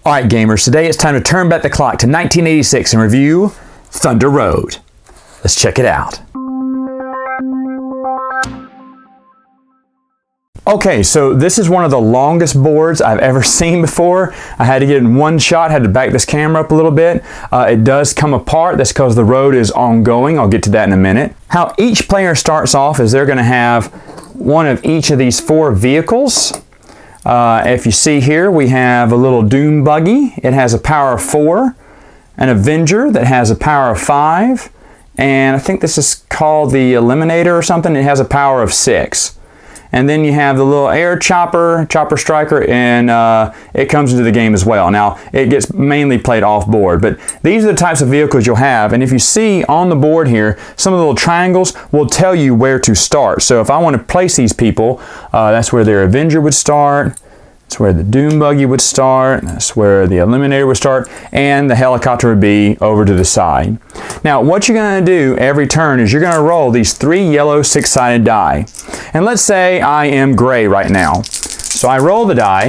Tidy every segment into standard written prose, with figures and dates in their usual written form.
Alright gamers, today it's time to turn back the clock to 1986 and review Thunder Road. Let's check it out. Okay, so this is one of the longest boards I've ever seen before. I had to get it in one shot, had to back this camera up a little bit. It does come apart, that's because the road is ongoing. I'll get to that in a minute. How each player starts off is they're going to have one of each of these four vehicles. If you see here, we have a little Doom buggy. It has a power of 4, an Avenger that has a power of 5, and I think this is called the Eliminator or something. It has a power of 6. And then you have the little air chopper striker, and it comes into the game as well. Now, it gets mainly played off board, but these are the types of vehicles you'll have. And if you see on the board here, some of the little triangles will tell you where to start. So if I want to place these people, that's where their Avenger would start. That's where the Doom buggy would start. That's where the Eliminator would start. And the helicopter would be over to the side. Now, what you're going to do every turn is you're going to roll these 3 yellow 6-sided die. And let's say I am gray right now. So I roll the die,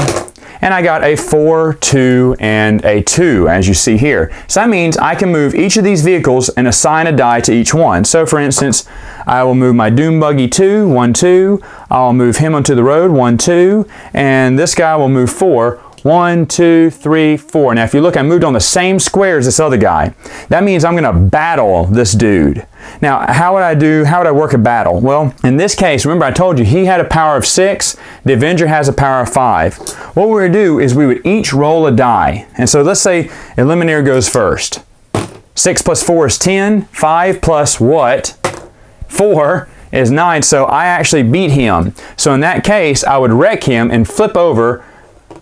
and I got a 4, 2, and a 2, as you see here. So that means I can move each of these vehicles and assign a die to each one. So for instance, I will move my Doom buggy 2, 1, 2. I'll move him onto the road, 1, 2. And this guy will move 4, 1, 2, 3, 4. Now if you look, I moved on the same square as this other guy. That means I'm going to battle this dude. Now, how would I work a battle? Well, in this case, remember I told you he had a power of 6, the Avenger has a power of 5. What we would do is we would each roll a die. And so let's say Eliminator goes first. 6 plus 4 is 10, 5 plus what? 4 is 9, so I actually beat him. So in that case, I would wreck him and flip over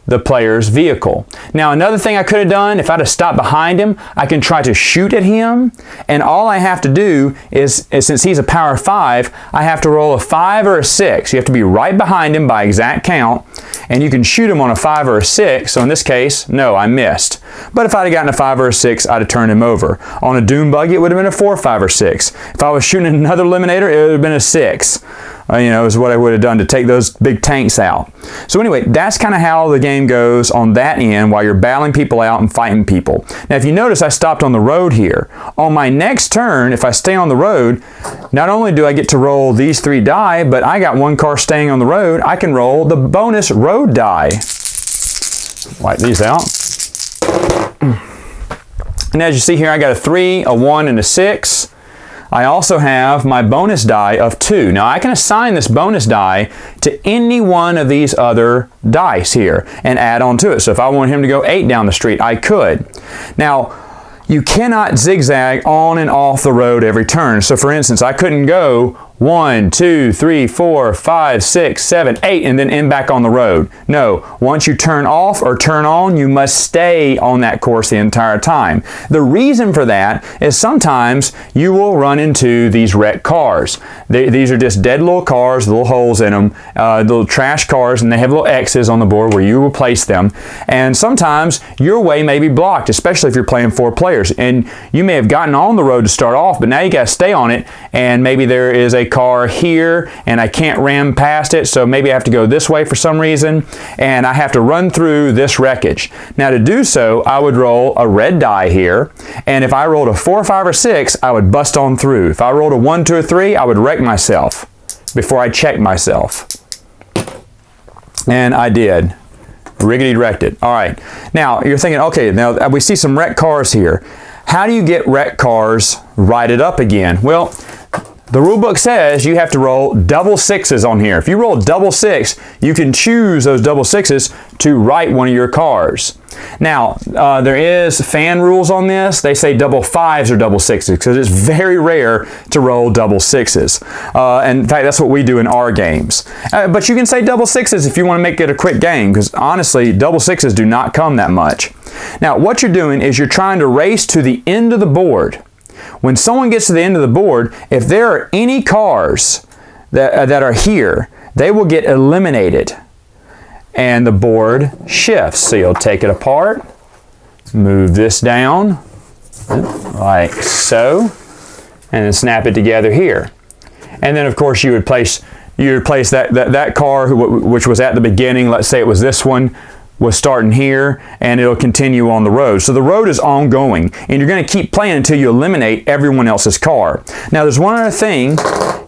the player's vehicle. Now another thing I could have done, if I'd have stopped behind him, I can try to shoot at him, and all I have to do is since he's a power of 5, I have to roll a 5 or a 6. You have to be right behind him by exact count, and you can shoot him on a 5 or a 6. So in this case, no, I missed. But if I'd have gotten a 5 or a 6, I'd have turned him over. On a Doom buggy, it would have been a 4, 5, or 6. If I was shooting another Eliminator, it would have been a 6. Is what I would have done to take those big tanks out. So anyway, that's kind of how the game goes on that end while you're battling people out and fighting people. Now if you notice, I stopped on the road here. On my next turn, if I stay on the road, not only do I get to roll these 3 die, but I got one car staying on the road, I can roll the bonus road die. Wipe these out. And as you see here, I got a 3, a 1, and a 6. I also have my bonus die of 2. Now I can assign this bonus die to any one of these other dice here and add on to it. So if I want him to go 8 down the street, I could. Now, you cannot zigzag on and off the road every turn. So for instance, I couldn't go 1, 2, 3, 4, 5, 6, 7, 8, and then end back on the road. No, once you turn off or turn on, you must stay on that course the entire time. The reason for that is sometimes you will run into these wrecked cars. These are just dead little cars, little holes in them, little trash cars, and they have little X's on the board where you will place them. And sometimes your way may be blocked, especially if you're playing 4 players. And you may have gotten on the road to start off, but now you got to stay on it, and maybe there is a car here and I can't ram past it, so maybe I have to go this way for some reason, and I have to run through this wreckage. Now to do so, I would roll a red die here, and if I rolled a 4, 5, or 6, I would bust on through. If I rolled a 1, 2, or 3, I would wreck myself before I checked myself. And I did. Riggedy wrecked it. All right. Now you're thinking, okay, now we see some wrecked cars here. How do you get wrecked cars righted up again? Well, the rule book says you have to roll double 6s on here. If you roll double 6, you can choose those double 6s to right one of your cars. Now, there is fan rules on this. They say double 5s or double 6s because it's very rare to roll double 6s. And in fact, that's what we do in our games. But you can say double 6s if you want to make it a quick game, because honestly, double 6s do not come that much. Now, what you're doing is you're trying to race to the end of the board. When someone gets to the end of the board, if there are any cars that are here, they will get eliminated and the board shifts. So you'll take it apart, move this down like so, and then snap it together here. And then of course you would place that car which was at the beginning, let's say it was this one, was starting here, and it'll continue on the road. So the road is ongoing, and you're going to keep playing until you eliminate everyone else's car. Now there's one other thing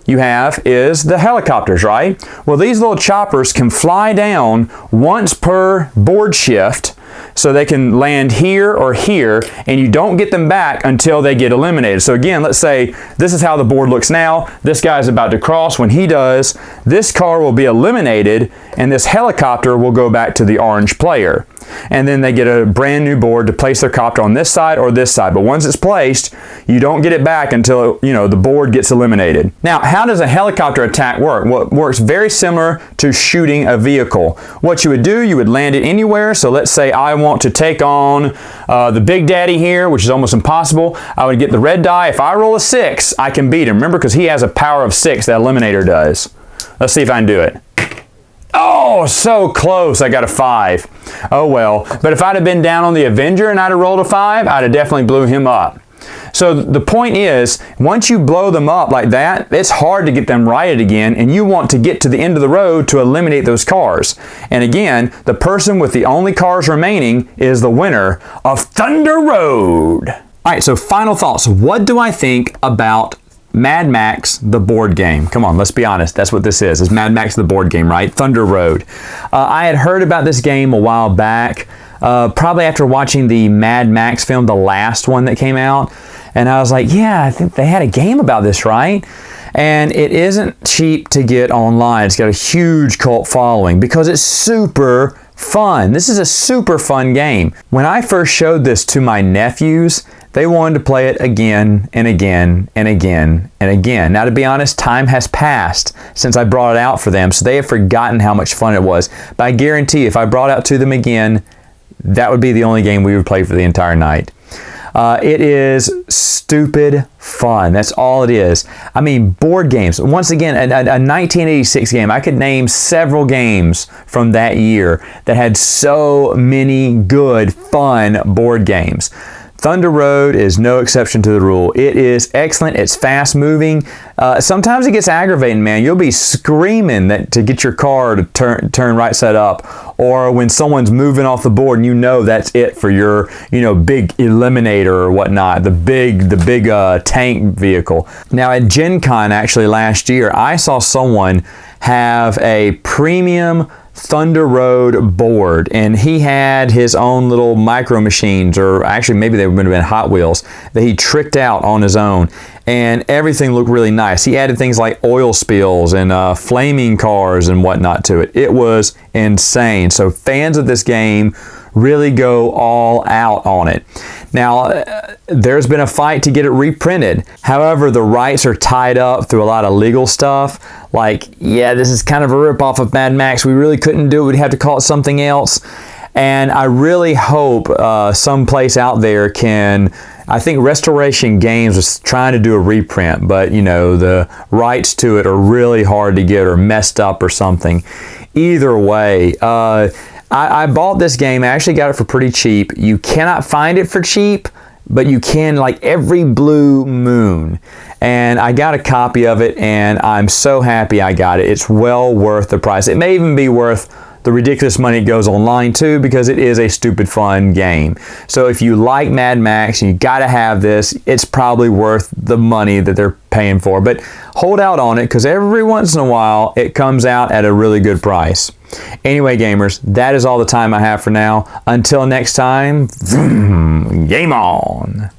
you have is the helicopters, right? Well, these little choppers can fly down once per board shift, so they can land here or here, and you don't get them back until they get eliminated. So again, let's say this is how the board looks now. This guy's about to cross. When he does, this car will be eliminated, and this helicopter will go back to the orange player. And then they get a brand new board to place their copter on this side or this side. But once it's placed, you don't get it back until, the board gets eliminated. Now, how does a helicopter attack work? Well, it works very similar to shooting a vehicle. What you would do, you would land it anywhere. So let's say I want to take on the Big Daddy here, which is almost impossible. I would get the red die. If I roll a 6, I can beat him. Remember, because he has a power of 6, that eliminator does. Let's see if I can do it. Oh, so close. I got a 5. Oh well. But if I'd have been down on the Avenger and I'd have rolled a 5, I'd have definitely blew him up. So the point is, once you blow them up like that, it's hard to get them righted again, and you want to get to the end of the road to eliminate those cars. And again, the person with the only cars remaining is the winner of Thunder Road. All right, so final thoughts. What do I think about Mad Max, the board game? Come on, let's be honest. That's what this is. It's Mad Max, the board game, right? Thunder Road. I had heard about this game a while back, probably after watching the Mad Max film, the last one that came out. And I was like, yeah, I think they had a game about this, right? And it isn't cheap to get online. It's got a huge cult following because it's super fun. This is a super fun game. When I first showed this to my nephews, they wanted to play it again and again and again and again. Now, to be honest, time has passed since I brought it out for them, so they have forgotten how much fun it was. But I guarantee if I brought it out to them again, that would be the only game we would play for the entire night. It is stupid fun. That's all it is. I mean, board games. Once again, a 1986 game. I could name several games from that year that had so many good, fun board games. Thunder Road is no exception to the rule. It is excellent. It's fast moving. Sometimes it gets aggravating, man. You'll be screaming to get your car to turn right side up, or when someone's moving off the board and you know that's it for your big eliminator or whatnot, the big tank vehicle. Now at Gen Con actually last year, I saw someone have a premium Thunder Road board, and he had his own little micro machines, or actually maybe they would have been Hot Wheels, that he tricked out on his own, and everything looked really nice. He added things like oil spills and flaming cars and whatnot to it. It was insane. So fans of this game really go all out on it. Now, there's been a fight to get it reprinted. However, the rights are tied up through a lot of legal stuff. Like, yeah, this is kind of a ripoff of Mad Max. We really couldn't do it. We'd have to call it something else. And I really hope someplace out there can... I think Restoration Games was trying to do a reprint, but the rights to it are really hard to get, or messed up or something. Either way, I bought this game. I actually got it for pretty cheap. You cannot find it for cheap, but you can like every blue moon. And I got a copy of it, and I'm so happy I got it. It's well worth the price. It may even be worth the ridiculous money it goes online too, because it is a stupid fun game. So if you like Mad Max, you got to have this. It's probably worth the money that they're paying for. But hold out on it, because every once in a while it comes out at a really good price. Anyway, gamers, that is all the time I have for now. Until next time, game on!